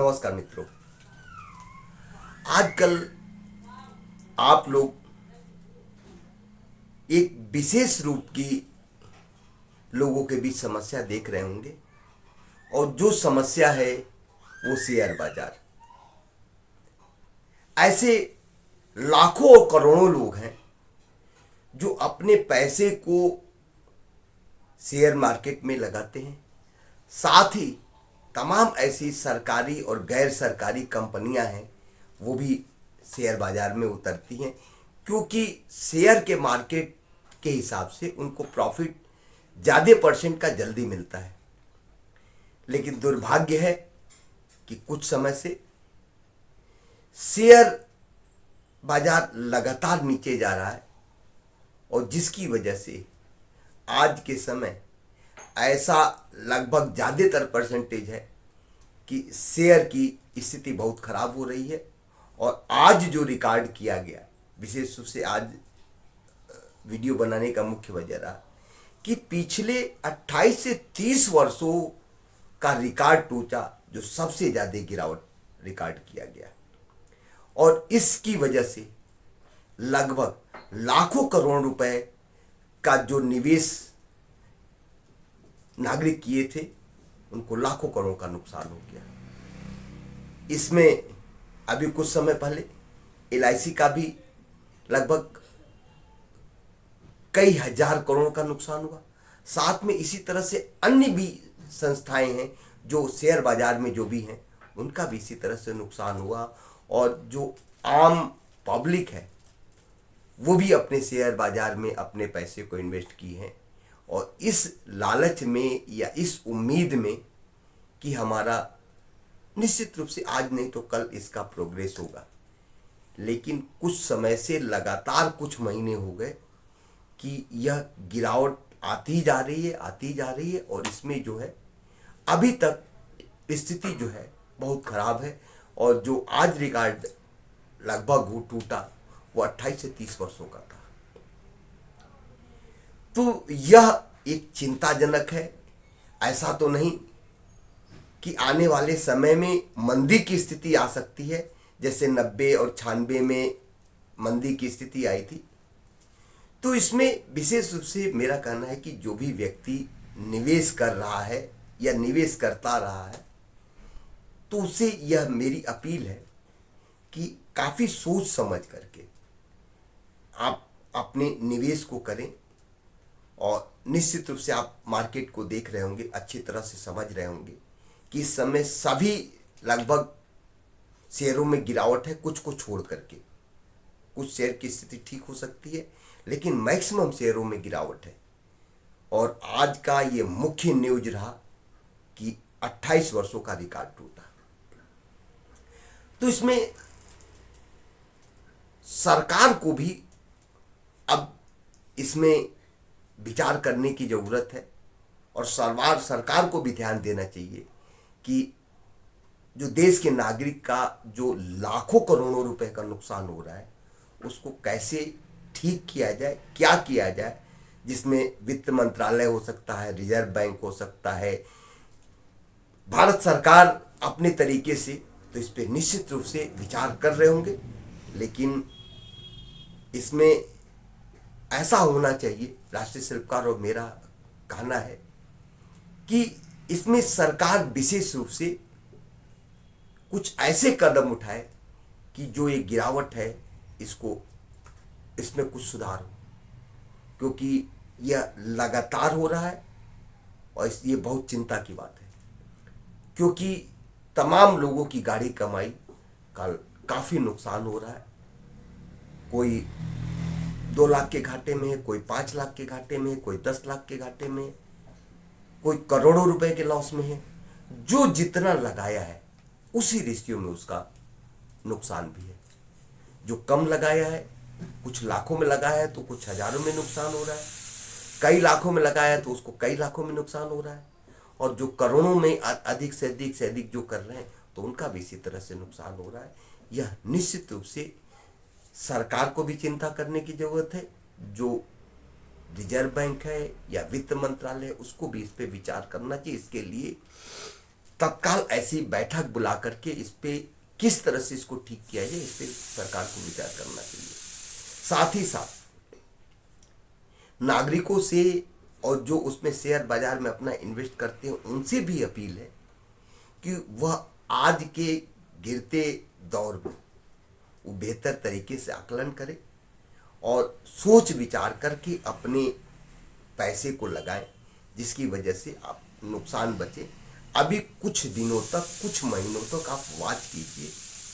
नमस्कार मित्रों। आजकल आप लोग एक विशेष रूप की लोगों के बीच समस्या देख रहे होंगे और जो समस्या है वो शेयर बाजार। ऐसे लाखों और करोड़ों लोग हैं जो अपने पैसे को शेयर मार्केट में लगाते हैं। साथ ही तमाम ऐसी सरकारी और गैर सरकारी कंपनियां हैं वो भी शेयर बाजार में उतरती हैं, क्योंकि शेयर के मार्केट के हिसाब से उनको प्रॉफिट ज़्यादा परसेंट का जल्दी मिलता है। लेकिन दुर्भाग्य है कि कुछ समय से शेयर बाजार लगातार नीचे जा रहा है और जिसकी वजह से आज के समय ऐसा लगभग ज़्यादातर परसेंटेज है कि शेयर की स्थिति बहुत ख़राब हो रही है। और आज जो रिकॉर्ड किया गया, विशेष रूप से आज वीडियो बनाने का मुख्य वजह रहा कि पिछले 28 से 30 वर्षों का रिकॉर्ड टूटा, जो सबसे ज़्यादा गिरावट रिकॉर्ड किया गया। और इसकी वजह से लगभग लाखों करोड़ रुपए का जो निवेश नागरिक किए थे उनको लाखों करोड़ का नुकसान हो गया। इसमें अभी कुछ समय पहले LIC का भी लगभग कई हजार करोड़ का नुकसान हुआ। साथ में इसी तरह से अन्य भी संस्थाएं हैं जो शेयर बाजार में जो भी हैं उनका भी इसी तरह से नुकसान हुआ। और जो आम पब्लिक है वो भी अपने शेयर बाजार में अपने पैसे को इन्वेस्ट किए हैं और इस लालच में या इस उम्मीद में कि हमारा निश्चित रूप से आज नहीं तो कल इसका प्रोग्रेस होगा। लेकिन कुछ समय से लगातार कुछ महीने हो गए कि यह गिरावट आती जा रही है और इसमें जो है अभी तक स्थिति जो है बहुत खराब है। और जो आज रिकॉर्ड लगभग वो टूटा वो 28 से 30 वर्षों का था। तो यह एक चिंताजनक है। ऐसा तो नहीं कि आने वाले समय में मंदी की स्थिति आ सकती है, जैसे 90 और 96 में मंदी की स्थिति आई थी। तो इसमें विशेष रूप से मेरा कहना है कि जो भी व्यक्ति निवेश कर रहा है या निवेश करता रहा है तो उसे यह मेरी अपील है कि काफ़ी सोच समझ करके आप अपने निवेश को करें। और निश्चित रूप से आप मार्केट को देख रहे होंगे, अच्छी तरह से समझ रहे होंगे कि इस समय सभी लगभग शेयरों में गिरावट है, कुछ को छोड़ करके। कुछ शेयर की स्थिति ठीक हो सकती है लेकिन मैक्सिमम शेयरों में गिरावट है। और आज का ये मुख्य न्यूज रहा कि 28 वर्षों का रिकॉर्ड टूटा। तो इसमें सरकार को भी अब इसमें विचार करने की ज़रूरत है और सरकार को भी ध्यान देना चाहिए कि जो देश के नागरिक का जो लाखों करोड़ों रुपए का नुकसान हो रहा है उसको कैसे ठीक किया जाए, क्या किया जाए, जिसमें वित्त मंत्रालय हो सकता है, रिजर्व बैंक हो सकता है, भारत सरकार अपने तरीके से तो इस पर निश्चित रूप से विचार कर रहे होंगे। लेकिन इसमें ऐसा होना चाहिए, राष्ट्रीय शिल्पकार और मेरा कहना है कि इसमें सरकार विशेष रूप से कुछ ऐसे कदम उठाए कि जो ये गिरावट है इसमें कुछ सुधार हो, क्योंकि यह लगातार हो रहा है और ये बहुत चिंता की बात है। क्योंकि तमाम लोगों की गाढ़ी कमाई का काफ़ी नुकसान हो रहा है। कोई 2 लाख के घाटे में है, कोई 5 लाख के घाटे में है, कोई 10 लाख के घाटे में है, कोई करोड़ों रुपए के लॉस में है। जो जितना लगाया है उसी रेशियो में उसका नुकसान भी है। जो कम लगाया है, कुछ लाखों में लगाया है तो कुछ हजारों में नुकसान हो रहा है, कई लाखों में लगाया है तो उसको कई लाखों में नुकसान हो रहा है। और जो करोड़ों में अधिक से अधिक जो कर रहे हैं तो उनका भी इसी तरह से नुकसान हो रहा है। यह निश्चित रूप से सरकार को भी चिंता करने की जरूरत है। जो रिजर्व बैंक है या वित्त मंत्रालय है उसको भी इस पर विचार करना चाहिए। इसके लिए तत्काल ऐसी बैठक बुला करके इस पे किस तरह से इसको ठीक किया जाए, इस पे सरकार को विचार करना चाहिए। साथ ही साथ नागरिकों से और जो उसमें शेयर बाजार में अपना इन्वेस्ट करते हैं उनसे भी अपील है कि वह आज के गिरते दौर में वो बेहतर तरीके से आकलन करे और सोच विचार करके अपने पैसे को लगाएं, जिसकी वजह से आप नुकसान बचे। अभी कुछ दिनों तक, कुछ महीनों तक आप वॉच कीजिए,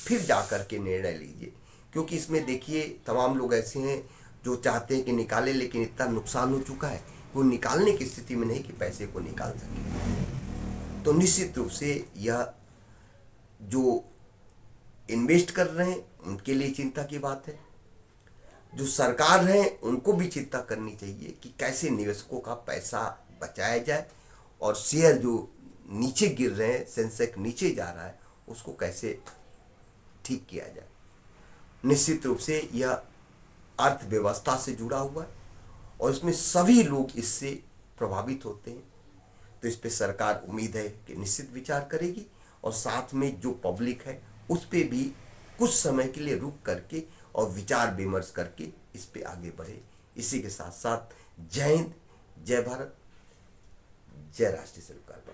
फिर जाकर के निर्णय लीजिए, क्योंकि इसमें देखिए तमाम लोग ऐसे हैं जो चाहते हैं कि निकाले, लेकिन इतना नुकसान हो चुका है कि वो निकालने की स्थिति में नहीं कि पैसे को निकाल सके। तो निश्चित रूप से यह जो इन्वेस्ट कर रहे हैं उनके लिए चिंता की बात है। जो सरकार है उनको भी चिंता करनी चाहिए कि कैसे निवेशकों का पैसा बचाया जाए और शेयर जो नीचे गिर रहे हैं, सेंसेक्स नीचे जा रहा है, उसको कैसे ठीक किया जाए। निश्चित रूप से यह अर्थव्यवस्था से जुड़ा हुआ है और इसमें सभी लोग इससे प्रभावित होते हैं। तो इस पे सरकार उम्मीद है कि निश्चित विचार करेगी और साथ में जो पब्लिक है उस पे भी कुछ समय के लिए रुक करके और विचार विमर्श करके इस पे आगे बढ़े। इसी के साथ साथ जय हिंद, जय भारत, जय राष्ट्रीय स्वयं पार्टी।